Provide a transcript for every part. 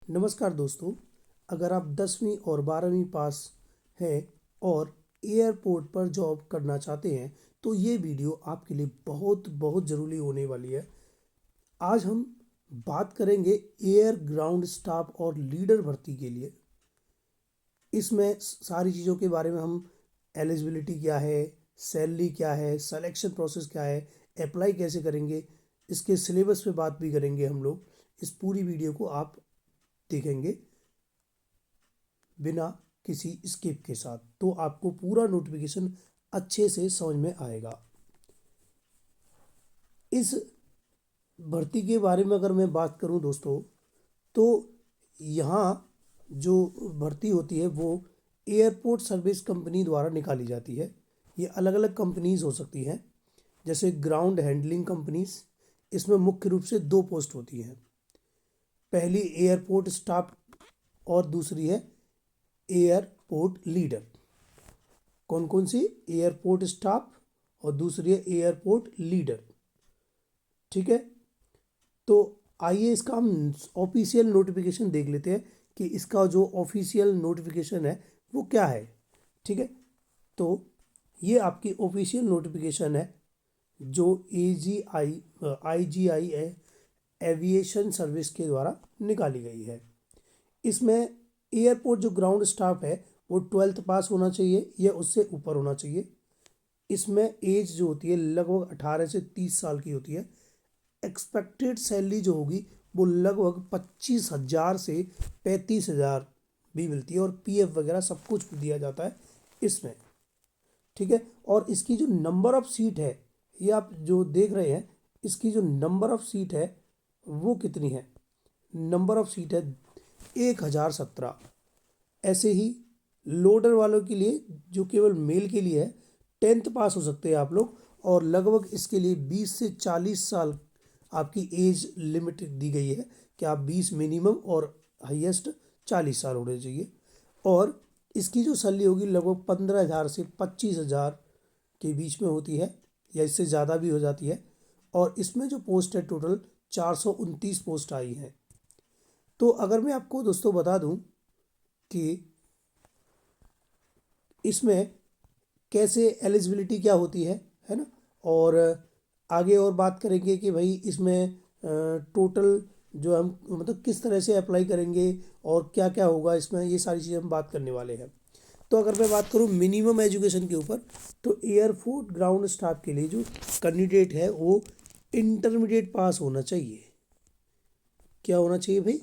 नमस्कार दोस्तों। अगर आप 10वीं और 12वीं पास हैं और एयरपोर्ट पर जॉब करना चाहते हैं तो ये वीडियो आपके लिए बहुत बहुत ज़रूरी होने वाली है। आज हम बात करेंगे एयर ग्राउंड स्टाफ और लीडर भर्ती के लिए। इसमें सारी चीज़ों के बारे में हम एलिजिबिलिटी क्या है, सैलरी क्या है, सिलेक्शन प्रोसेस क्या है, अप्लाई कैसे करेंगे, इसके सिलेबस पे बात भी करेंगे हम लोग। इस पूरी वीडियो को आप देखेंगे बिना किसी स्किप के साथ, तो आपको पूरा नोटिफिकेशन अच्छे से समझ में आएगा। इस भर्ती के बारे में अगर मैं बात करूं दोस्तों, तो यहाँ जो भर्ती होती है वो एयरपोर्ट सर्विस कंपनी द्वारा निकाली जाती है। ये अलग अलग कंपनीज हो सकती हैं, जैसे ग्राउंड हैंडलिंग कंपनीज। इसमें मुख्य रूप से दो पोस्ट होती हैं। पहली एयरपोर्ट स्टाफ और दूसरी है एयरपोर्ट लीडर। कौन कौन सी? एयरपोर्ट स्टाफ और दूसरी है एयरपोर्ट लीडर। ठीक है, तो आइए इसका हम ऑफिशियल नोटिफिकेशन देख लेते हैं कि इसका जो ऑफिशियल नोटिफिकेशन है वो क्या है। ठीक है, तो ये आपकी ऑफिशियल नोटिफिकेशन है जो IGI एविएशन सर्विस के द्वारा निकाली गई है। इसमें एयरपोर्ट जो ग्राउंड स्टाफ है वो 12th पास होना चाहिए या उससे ऊपर होना चाहिए। इसमें एज जो होती है लगभग 18 से 30 साल की होती है। एक्सपेक्टेड सैलरी जो होगी वो लगभग 25,000 से 35,000 भी मिलती है, और PF वगैरह सब कुछ दिया जाता है इसमें। ठीक है, और इसकी जो नंबर ऑफ सीट है, ये आप जो देख रहे हैं, इसकी जो नंबर ऑफ सीट है वो कितनी है? नंबर ऑफ सीट है 1017। ऐसे ही लोडर वालों के लिए, जो केवल मेल के लिए है, 10th पास हो सकते हैं आप लोग, और लगभग इसके लिए 20 से 40 साल आपकी एज लिमिट दी गई है कि आप 20 मिनिमम और हाईएस्ट 40 साल होने चाहिए। और इसकी जो सैलरी होगी लगभग 15,000 से 25,000 के बीच में होती है, या इससे ज़्यादा भी हो जाती है। और इसमें जो पोस्ट है टोटल 429 पोस्ट आई हैं। तो अगर मैं आपको दोस्तों बता दूं कि इसमें कैसे एलिजिबिलिटी क्या होती है ना, और आगे और बात करेंगे कि भाई इसमें टोटल जो हम मतलब किस तरह से अप्लाई करेंगे और क्या क्या होगा इसमें, ये सारी चीज़ें हम बात करने वाले हैं। तो अगर मैं बात करूँ मिनिमम एजुकेशन के ऊपर, तो एयरपोर्ट ग्राउंड स्टाफ के लिए जो कैंडिडेट है वो इंटरमीडिएट पास होना चाहिए। क्या होना चाहिए भाई?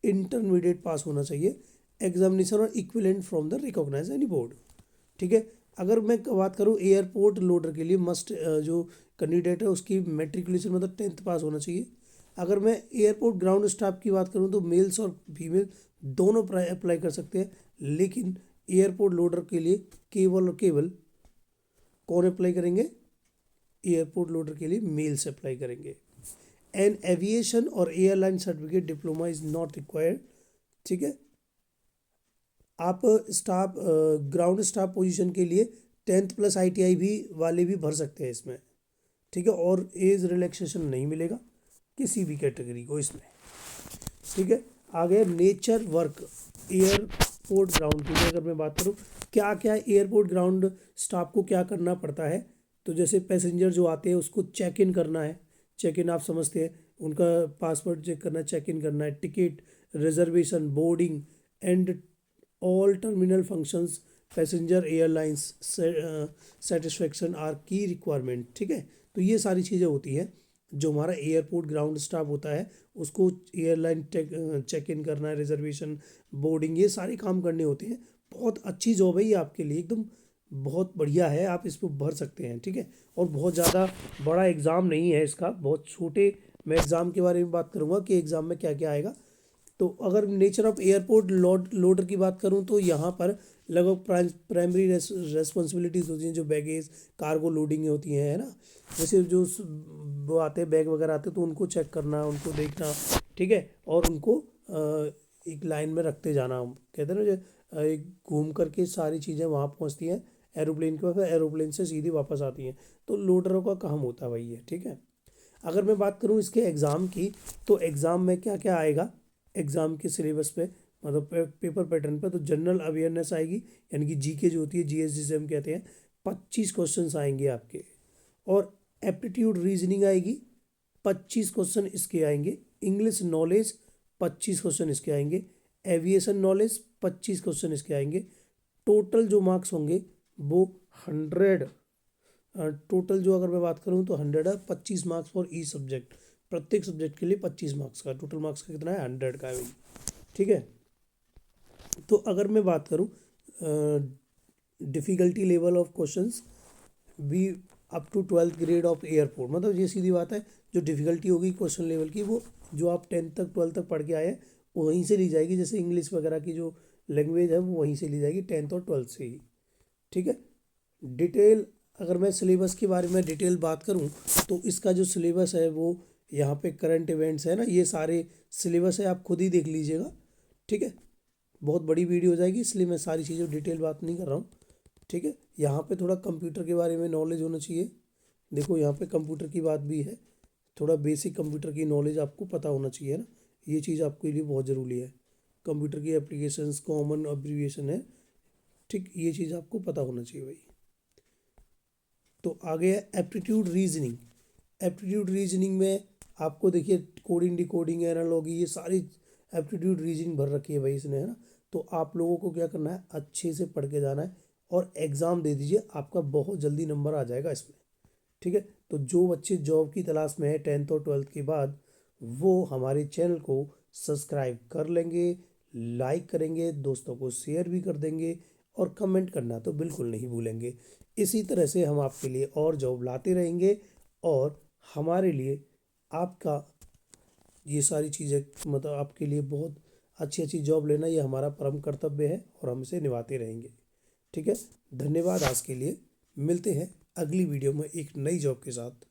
इंटरमीडिएट पास होना चाहिए। एग्जामिनेशन और equivalent from the recognise any board. ठीक है, अगर मैं बात करूँ एयरपोर्ट लोडर के लिए, मस्ट जो कैंडिडेट है उसकी मेट्रिकुलेशन मतलब 10th पास होना चाहिए। अगर मैं एयरपोर्ट ग्राउंड स्टाफ की बात करूँ तो मेल्स और फीमेल दोनों अप्लाई कर सकते हैं, लेकिन एयरपोर्ट लोडर के लिए केवल और केवल कौन अप्लाई करेंगे? एयरपोर्ट लोडर के लिए मेल्स अप्लाई करेंगे। एन एविएशन और airline certificate diploma is not required. ठीक है, आप स्टाफ ग्राउंड स्टाफ पोजीशन के लिए 10th प्लस ITI भी वाले भी भर सकते हैं इसमें। ठीक है, और एज रिलैक्सेशन नहीं मिलेगा किसी भी कैटेगरी को इसमें। ठीक है, आगे नेचर वर्क एयरपोर्ट ग्राउंड के लिए अगर मैं बात करूँ क्या क्या एयरपोर्ट ग्राउंड स्टाफ को क्या करना पड़ता है, तो जैसे पैसेंजर जो आते हैं उसको चेक इन करना है। चेक इन आप समझते हैं, उनका पासपोर्ट चेक करना है, चेक इन करना है, ticket reservation, boarding and all terminal functions passenger airlines satisfaction are key requirement. ठीक है, तो ये सारी चीज़ें होती हैं जो हमारा एयरपोर्ट ग्राउंड स्टाफ होता है, उसको एयरलाइन चेक इन करना है, रिजर्वेशन, बोर्डिंग, ये सारे काम करने होते हैं। बहुत अच्छी जॉब है ये आपके लिए, एकदम बहुत बढ़िया है, आप इसको भर सकते हैं। ठीक है, और बहुत ज़्यादा बड़ा एग्ज़ाम नहीं है इसका, बहुत छोटे। मैं एग्ज़ाम के बारे में बात करूँगा कि एग्ज़ाम में क्या क्या आएगा। तो अगर नेचर ऑफ एयरपोर्ट लोडर की बात करूं तो यहाँ पर लगभग प्राइमरी रेस्पॉन्सिबिलिटीज़ होती हैं जो बैगेज कार्गो लोडिंग होती हैं, है ना। जैसे जो वो आते हैं बैग वगैरह आते हैं तो उनको चेक करना, उनको देखना। ठीक है, और उनको एक लाइन में रखते जाना, कहते हैं ना जो एक घूम करके सारी चीज़ें वहाँ पहुँचती हैं एरोप्लेन के पास, एरोप्लेन से सीधी वापस आती हैं। तो लोडरों का काम होता है वही है। ठीक है, अगर मैं बात करूँ इसके एग्ज़ाम की, तो एग्ज़ाम में क्या क्या आएगा, एग्ज़ाम के सिलेबस पे, मतलब पेपर पैटर्न पे, तो जनरल अवेयरनेस आएगी, यानी कि जीके जो होती है, जीएस जिसे हम कहते हैं, 25 क्वेश्चंस आएंगे आपके। और एप्टीट्यूड रीजनिंग आएगी, 25 क्वेश्चन इसके आएंगे। इंग्लिश नॉलेज 25 क्वेश्चन इसके आएंगे। एविएशन नॉलेज 25 क्वेश्चन इसके आएंगे। टोटल जो मार्क्स होंगे वो 100, टोटल जो अगर मैं बात करूँ तो 100 है, 25 मार्क्स फॉर ई सब्जेक्ट, प्रत्येक सब्जेक्ट के लिए 25 मार्क्स का, टोटल मार्क्स का कितना है, 100 का है भाई। ठीक है। तो अगर मैं बात करूँ डिफ़िकल्टी लेवल ऑफ क्वेश्चंस भी up to 12th grade of airport, मतलब ये सीधी बात है, जो डिफ़िकल्टी होगी क्वेश्चन लेवल की वो जो आप 10th तक 12th तक पढ़ के आए हैं वो वहीं से ली जाएगी। जैसे इंग्लिश वगैरह की जो लैंग्वेज है वो वहीं से ली जाएगी, 10th और 12th से ही। ठीक है। डिटेल, अगर मैं सिलेबस के बारे में डिटेल बात करूं तो इसका जो सिलेबस है वो यहाँ पे करंट इवेंट्स है ना, ये सारे सिलेबस है, आप खुद ही देख लीजिएगा। ठीक है। बहुत बड़ी वीडियो हो जाएगी इसलिए मैं सारी चीज़ों डिटेल बात नहीं कर रहा हूँ। ठीक है। यहाँ पे थोड़ा कंप्यूटर के बारे में नॉलेज होना चाहिए। देखो यहाँ पे कंप्यूटर की बात भी है, थोड़ा बेसिक कंप्यूटर की नॉलेज आपको पता होना चाहिए ना, ये चीज़ आपके लिए बहुत ज़रूरी है। कंप्यूटर की एप्लीकेशंस, कॉमन अब्रीविएशन है, ठीक, ये चीज़ आपको पता होना चाहिए भाई। तो आगे है एप्टीट्यूड रीजनिंग। एप्टीट्यूड रीजनिंग में आपको देखिए कोडिंग, डिकोडिंग, एनालॉगी, ये सारी एप्टीट्यूड रीजनिंग भर रखी है भाई इसने, है ना। तो आप लोगों को क्या करना है, अच्छे से पढ़ के जाना है और एग्ज़ाम दे दीजिए, आपका बहुत जल्दी नंबर आ जाएगा इसमें। ठीक है। तो जो बच्चे जॉब की तलाश में है 10th और 12th के बाद, वो हमारे चैनल को सब्सक्राइब कर लेंगे, लाइक करेंगे, दोस्तों को शेयर भी कर देंगे और कमेंट करना तो बिल्कुल नहीं भूलेंगे। इसी तरह से हम आपके लिए और जॉब लाते रहेंगे और हमारे लिए आपका ये सारी चीज़ें, मतलब आपके लिए बहुत अच्छी अच्छी जॉब लेना ये हमारा परम कर्तव्य है और हम इसे निभाते रहेंगे। ठीक है। धन्यवाद आज के लिए, मिलते हैं अगली वीडियो में एक नई जॉब के साथ।